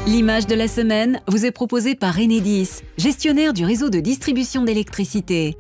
L'image de la semaine vous est proposée par Enedis, gestionnaire du réseau de distribution d'électricité.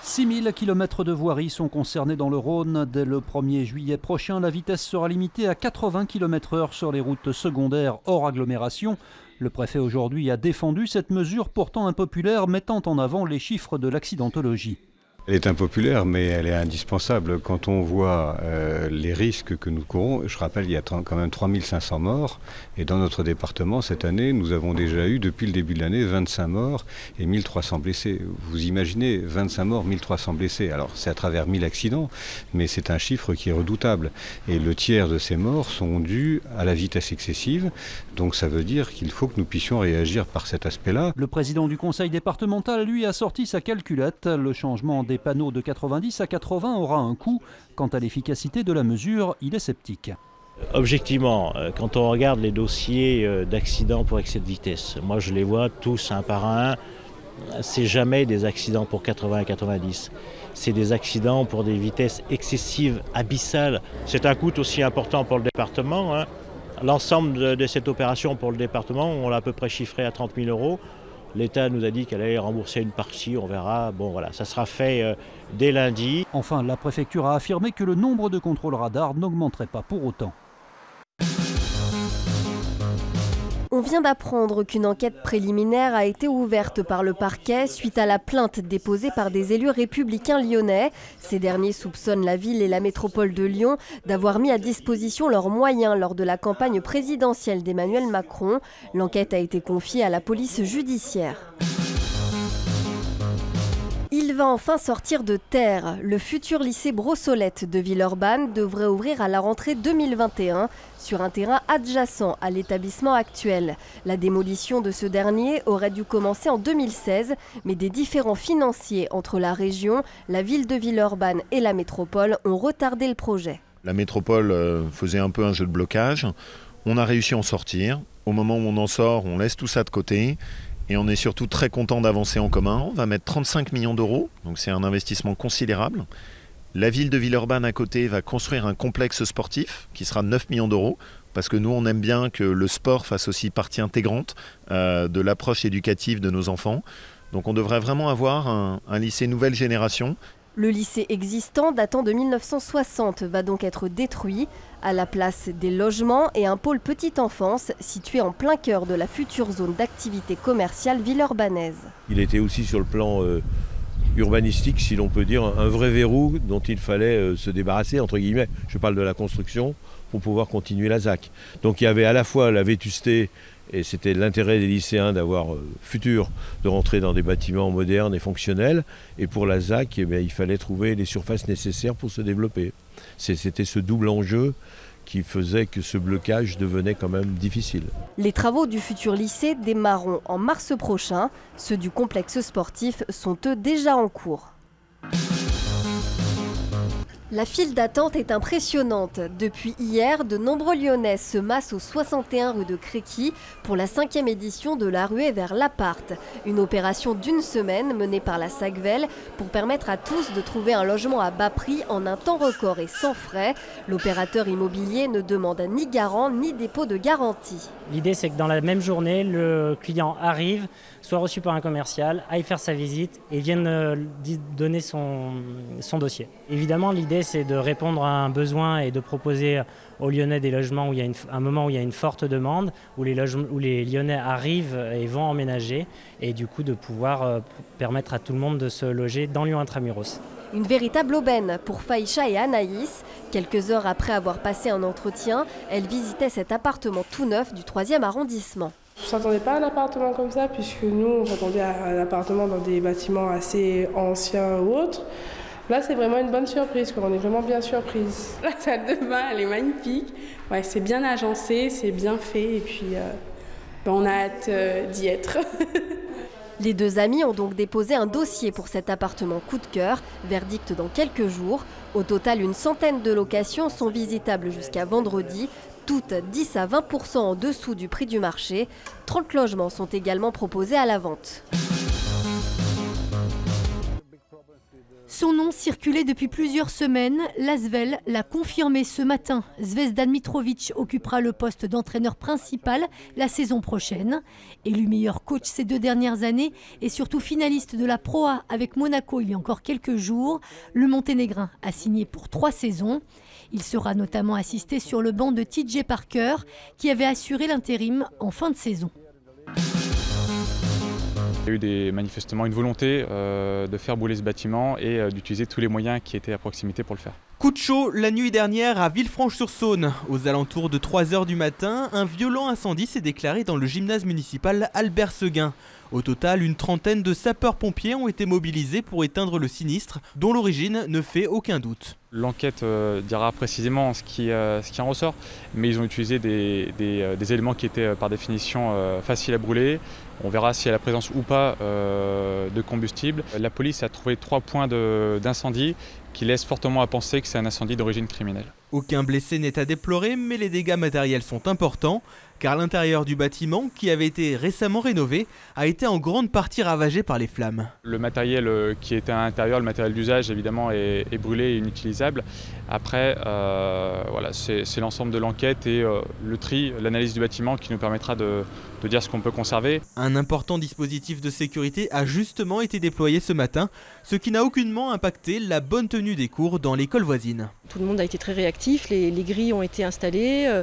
« 6000 km de voirie sont concernés dans le Rhône. Dès le 1er juillet prochain, la vitesse sera limitée à 80 km/h sur les routes secondaires hors agglomération. Le préfet aujourd'hui a défendu cette mesure pourtant impopulaire, mettant en avant les chiffres de l'accidentologie. Elle est impopulaire, mais elle est indispensable. Quand on voit les risques que nous courons, je rappelle, il y a quand même 3500 morts. Et dans notre département, cette année, nous avons déjà eu, depuis le début de l'année, 25 morts et 1300 blessés. Vous imaginez, 25 morts, 1300 blessés. Alors, c'est à travers 1000 accidents, mais c'est un chiffre qui est redoutable. Et le tiers de ces morts sont dus à la vitesse excessive. Donc, ça veut dire qu'il faut que nous puissions réagir par cet aspect-là. Le président du conseil départemental, lui, a sorti sa calculette. Le changement des panneaux de 90 à 80 aura un coût. Quant à l'efficacité de la mesure, il est sceptique. Objectivement, quand on regarde les dossiers d'accidents pour excès de vitesse, moi je les vois tous un par un, c'est jamais des accidents pour 80 et 90. C'est des accidents pour des vitesses excessives, abyssales. C'est un coût aussi important pour le département. L'ensemble de cette opération pour le département, on l'a à peu près chiffré à 30 000 €. L'État nous a dit qu'elle allait rembourser une partie, on verra. Bon voilà, ça sera fait dès lundi. Enfin, la préfecture a affirmé que le nombre de contrôles radars n'augmenterait pas pour autant. On vient d'apprendre qu'une enquête préliminaire a été ouverte par le parquet suite à la plainte déposée par des élus républicains lyonnais. Ces derniers soupçonnent la ville et la métropole de Lyon d'avoir mis à disposition leurs moyens lors de la campagne présidentielle d'Emmanuel Macron. L'enquête a été confiée à la police judiciaire. Il va enfin sortir de terre. Le futur lycée Brossolette de Villeurbanne devrait ouvrir à la rentrée 2021 sur un terrain adjacent à l'établissement actuel. La démolition de ce dernier aurait dû commencer en 2016, mais des différends financiers entre la région, la ville de Villeurbanne et la métropole ont retardé le projet. La métropole faisait un peu un jeu de blocage. On a réussi à en sortir. Au moment où on en sort, on laisse tout ça de côté. Et on est surtout très content d'avancer en commun. On va mettre 35 millions d'euros, donc c'est un investissement considérable. La ville de Villeurbanne à côté va construire un complexe sportif qui sera 9 millions d'euros, parce que nous on aime bien que le sport fasse aussi partie intégrante de l'approche éducative de nos enfants. Donc on devrait vraiment avoir un lycée nouvelle génération. Le lycée existant, datant de 1960, va donc être détruit. À la place des logements et un pôle petite enfance situé en plein cœur de la future zone d'activité commerciale villeurbanaise. Il était aussi sur le plan urbanistique, si l'on peut dire, un vrai verrou dont il fallait se débarrasser, entre guillemets. Je parle de la construction pour pouvoir continuer la ZAC. Donc il y avait à la fois la vétusté, et c'était l'intérêt des lycéens d'avoir futur, de rentrer dans des bâtiments modernes et fonctionnels. Et pour la ZAC, il fallait trouver les surfaces nécessaires pour se développer. C'était ce double enjeu qui faisait que ce blocage devenait quand même difficile. Les travaux du futur lycée démarreront en mars prochain. Ceux du complexe sportif sont eux déjà en cours. La file d'attente est impressionnante. Depuis hier, de nombreux Lyonnais se massent au 61 rue de Créqui pour la 5e édition de la ruée vers l'appart. Une opération d'une semaine menée par la SACVEL pour permettre à tous de trouver un logement à bas prix en un temps record et sans frais. L'opérateur immobilier ne demande ni garant ni dépôt de garantie. L'idée, c'est que dans la même journée, le client arrive, soit reçu par un commercial, aille faire sa visite et vienne donner son dossier. Évidemment, l'idée, c'est de répondre à un besoin et de proposer aux Lyonnais des logements où il y a un moment où il y a une forte demande, où les Lyonnais arrivent et vont emménager, et du coup de pouvoir permettre à tout le monde de se loger dans Lyon Intramuros. Une véritable aubaine pour Faïcha et Anaïs. Quelques heures après avoir passé un entretien, elles visitaient cet appartement tout neuf du 3e arrondissement. Je ne s'attendais pas à un appartement comme ça, puisque nous, on s'attendait à un appartement dans des bâtiments assez anciens ou autres. Là, c'est vraiment une bonne surprise, on est vraiment bien surprise. La salle de bain, elle est magnifique. Ouais, c'est bien agencé, c'est bien fait, et puis on a hâte d'y être. Les deux amis ont donc déposé un dossier pour cet appartement coup de cœur, verdict dans quelques jours. Au total, une centaine de locations sont visitables jusqu'à vendredi, toutes 10 à 20% en dessous du prix du marché. 30 logements sont également proposés à la vente. Son nom circulait depuis plusieurs semaines. L'Asvel l'a confirmé ce matin. Zvezdan Mitrovic occupera le poste d'entraîneur principal la saison prochaine. Élu meilleur coach ces 2 dernières années et surtout finaliste de la Pro A avec Monaco il y a encore quelques jours, le Monténégrin a signé pour 3 saisons. Il sera notamment assisté sur le banc de TJ Parker qui avait assuré l'intérim en fin de saison. Il y a eu manifestement une volonté de faire brûler ce bâtiment et d'utiliser tous les moyens qui étaient à proximité pour le faire. Coup de chaud la nuit dernière à Villefranche-sur-Saône. Aux alentours de 3 h du matin, un violent incendie s'est déclaré dans le gymnase municipal Albert Seguin. Au total, une trentaine de sapeurs-pompiers ont été mobilisés pour éteindre le sinistre, dont l'origine ne fait aucun doute. L'enquête dira précisément ce qui en ressort, mais ils ont utilisé des éléments qui étaient par définition faciles à brûler. On verra s'il y a la présence ou pas de combustible. La police a trouvé 3 points d'incendie qui laissent fortement à penser que c'est un incendie d'origine criminelle. Aucun blessé n'est à déplorer, mais les dégâts matériels sont importants, car l'intérieur du bâtiment, qui avait été récemment rénové, a été en grande partie ravagé par les flammes. Le matériel qui était à l'intérieur, le matériel d'usage évidemment, est brûlé et inutilisable. Après, voilà, c'est l'ensemble de l'enquête et le tri, l'analyse du bâtiment qui nous permettra de dire ce qu'on peut conserver. Un important dispositif de sécurité a justement été déployé ce matin, ce qui n'a aucunement impacté la bonne tenue des cours dans l'école voisine. Tout le monde a été très réactif, les grilles ont été installées.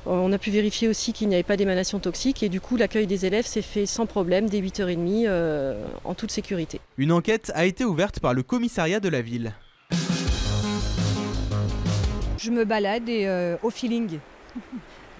On a pu vérifier aussi qu'il n'y avait pas d'émanation toxique et du coup l'accueil des élèves s'est fait sans problème dès 8 h 30 en toute sécurité. Une enquête a été ouverte par le commissariat de la ville. Je me balade et au feeling.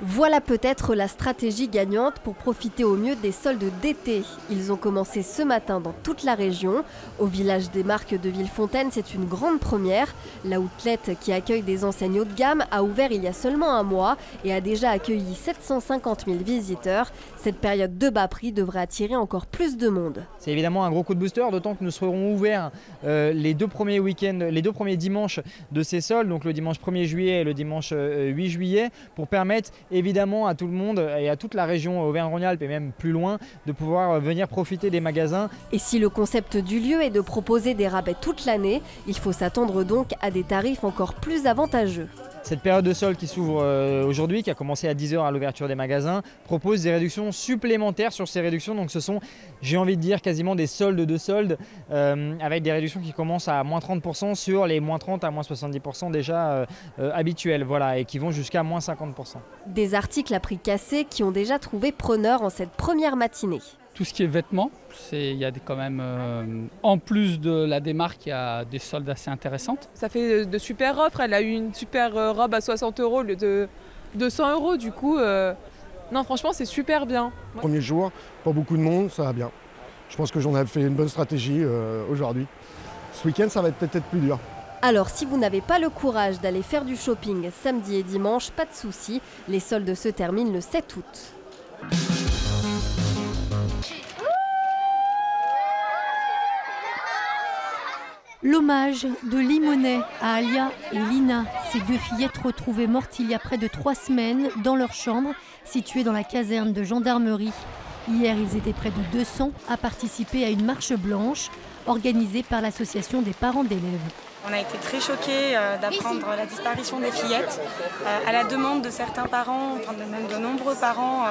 Voilà peut-être la stratégie gagnante pour profiter au mieux des soldes d'été. Ils ont commencé ce matin dans toute la région. Au village des Marques de Villefontaine, c'est une grande première. La outlet qui accueille des enseignes haut de gamme a ouvert il y a seulement un mois et a déjà accueilli 750 000 visiteurs. Cette période de bas prix devrait attirer encore plus de monde. C'est évidemment un gros coup de booster, d'autant que nous serons ouverts les 2 premiers week-ends, les 2 premiers dimanches de ces soldes, donc le dimanche 1er juillet et le dimanche 8 juillet, pour permettre évidemment à tout le monde et à toute la région Auvergne-Rhône-Alpes et même plus loin de pouvoir venir profiter des magasins. Et si le concept du lieu est de proposer des rabais toute l'année, il faut s'attendre donc à des tarifs encore plus avantageux. Cette période de solde qui s'ouvre aujourd'hui, qui a commencé à 10 h à l'ouverture des magasins, propose des réductions supplémentaires sur ces réductions. Donc ce sont, j'ai envie de dire, quasiment des soldes de soldes, avec des réductions qui commencent à moins 30% sur les moins 30 à moins 70% déjà habituels, voilà, et qui vont jusqu'à moins 50%. Des articles à prix cassé qui ont déjà trouvé preneur en cette première matinée. Tout ce qui est vêtements, il y a quand même, en plus de la démarque, il y a des soldes assez intéressantes. Ça fait de super offres, elle a eu une super robe à 60 € au lieu de 200 €, du coup, non franchement c'est super bien. Premier jour, pas beaucoup de monde, ça va bien. Je pense que j'en ai fait une bonne stratégie aujourd'hui. Ce week-end ça va être peut-être plus dur. Alors si vous n'avez pas le courage d'aller faire du shopping samedi et dimanche, pas de souci, les soldes se terminent le 7 août. L'hommage de Limonest à Alia et Lina, ces 2 fillettes retrouvées mortes il y a près de 3 semaines dans leur chambre, située dans la caserne de gendarmerie. Hier, ils étaient près de 200 à participer à une marche blanche organisée par l'association des parents d'élèves. On a été très choqués d'apprendre la disparition des fillettes, à la demande de certains parents, enfin même de nombreux parents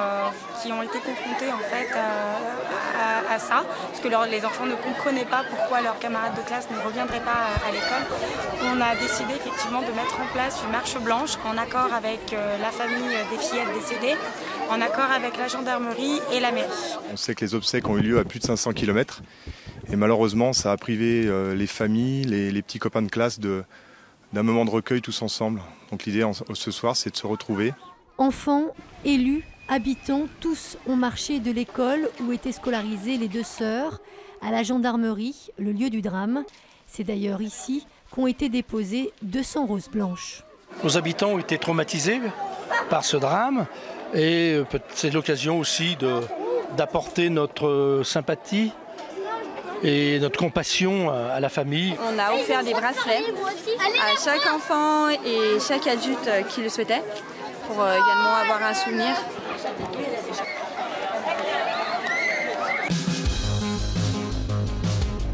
qui ont été confrontés en fait à ça, parce que les enfants ne comprenaient pas pourquoi leurs camarades de classe ne reviendraient pas à l'école. On a décidé effectivement de mettre en place une marche blanche en accord avec la famille des fillettes décédées, en accord avec la gendarmerie et la mairie. On sait que les obsèques ont eu lieu à plus de 500 km. Et malheureusement, ça a privé les familles, les petits copains de classe d'un moment de recueil tous ensemble. Donc l'idée ce soir, c'est de se retrouver. Enfants, élus, habitants, tous ont marché de l'école où étaient scolarisées les 2 sœurs à la gendarmerie, le lieu du drame. C'est d'ailleurs ici qu'ont été déposées 200 roses blanches. Nos habitants ont été traumatisés par ce drame et c'est l'occasion aussi d'apporter notre sympathie et notre compassion à la famille. On a offert des bracelets à chaque enfant et chaque adulte qui le souhaitait, pour également avoir un souvenir.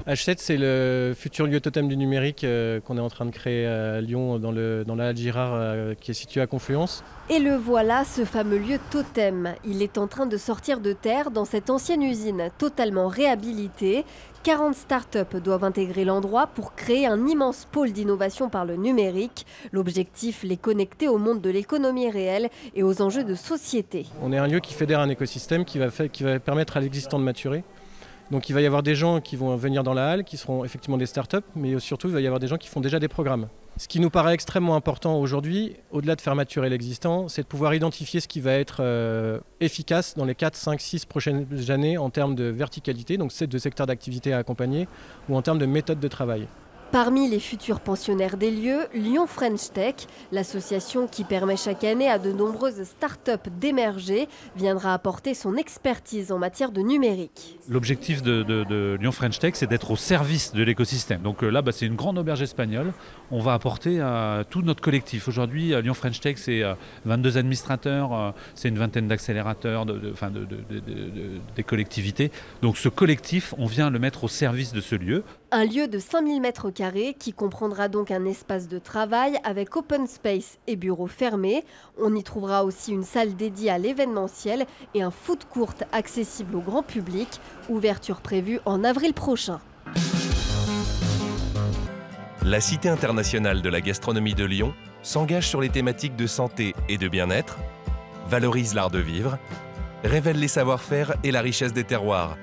H7, c'est le futur lieu totem du numérique qu'on est en train de créer à Lyon, dans la halle Girard, qui est située à Confluence. Et le voilà, ce fameux lieu totem. Il est en train de sortir de terre dans cette ancienne usine totalement réhabilitée. 40 startups doivent intégrer l'endroit pour créer un immense pôle d'innovation par le numérique. L'objectif, les connecter au monde de l'économie réelle et aux enjeux de société. On est un lieu qui fédère un écosystème qui va permettre à l'existant de maturer. Donc il va y avoir des gens qui vont venir dans la halle, qui seront effectivement des startups, mais surtout il va y avoir des gens qui font déjà des programmes. Ce qui nous paraît extrêmement important aujourd'hui, au-delà de faire maturer l'existant, c'est de pouvoir identifier ce qui va être efficace dans les 4, 5, 6 prochaines années en termes de verticalité, donc c'est de secteurs d'activité à accompagner, ou en termes de méthode de travail. Parmi les futurs pensionnaires des lieux, Lyon French Tech, l'association qui permet chaque année à de nombreuses startups d'émerger, viendra apporter son expertise en matière de numérique. L'objectif de Lyon French Tech, c'est d'être au service de l'écosystème. Donc là, c'est une grande auberge espagnole. On va apporter à tout notre collectif. Aujourd'hui, Lyon French Tech, c'est 22 administrateurs, c'est une vingtaine d'accélérateurs des collectivités. Donc ce collectif, on vient le mettre au service de ce lieu. Un lieu de 5000 m² qui comprendra donc un espace de travail avec open space et bureaux fermés. On y trouvera aussi une salle dédiée à l'événementiel et un food court accessible au grand public. Ouverture prévue en avril prochain. La Cité internationale de la gastronomie de Lyon s'engage sur les thématiques de santé et de bien-être, valorise l'art de vivre, révèle les savoir-faire et la richesse des terroirs.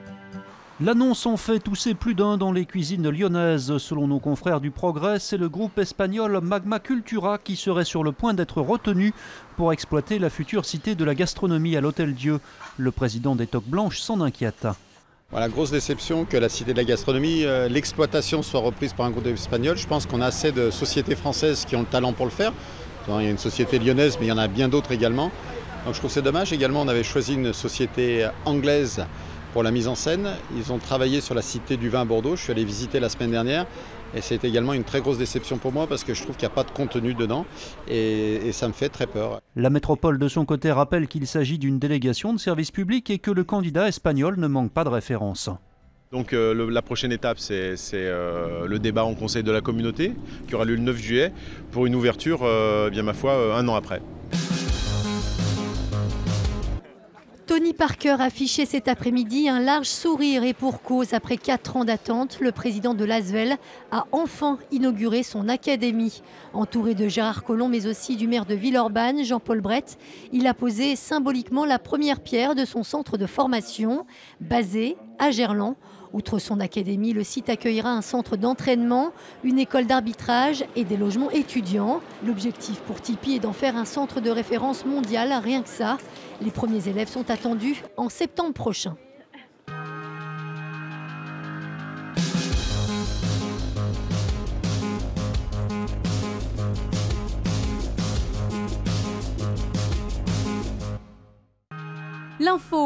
L'annonce en fait tousser plus d'un dans les cuisines lyonnaises. Selon nos confrères du Progrès, c'est le groupe espagnol Magma Cultura qui serait sur le point d'être retenu pour exploiter la future cité de la gastronomie à l'Hôtel Dieu. Le président des Toques Blanches s'en inquiète. Voilà, grosse déception que la cité de la gastronomie, l'exploitation soit reprise par un groupe espagnol. Je pense qu'on a assez de sociétés françaises qui ont le talent pour le faire. Il y a une société lyonnaise, mais il y en a bien d'autres également. Donc je trouve que c'est dommage. Également, on avait choisi une société anglaise pour la mise en scène. Ils ont travaillé sur la cité du vin à Bordeaux. Je suis allé visiter la semaine dernière et c'est également une très grosse déception pour moi parce que je trouve qu'il n'y a pas de contenu dedans et ça me fait très peur. La métropole de son côté rappelle qu'il s'agit d'une délégation de service public et que le candidat espagnol ne manque pas de référence. Donc la prochaine étape, c'est le débat en conseil de la communauté qui aura lieu le 9 juillet pour une ouverture, bien ma foi, un an après. Tony Parker affichait cet après-midi un large sourire et pour cause. Après 4 ans d'attente, le président de l'Asvel a enfin inauguré son académie. Entouré de Gérard Collomb mais aussi du maire de Villeurbanne, Jean-Paul Brett, il a posé symboliquement la première pierre de son centre de formation, basé à Gerland. Outre son académie, le site accueillera un centre d'entraînement, une école d'arbitrage et des logements étudiants. L'objectif pour Tipeee est d'en faire un centre de référence mondial, rien que ça. Les premiers élèves sont attendus en septembre prochain. L'info.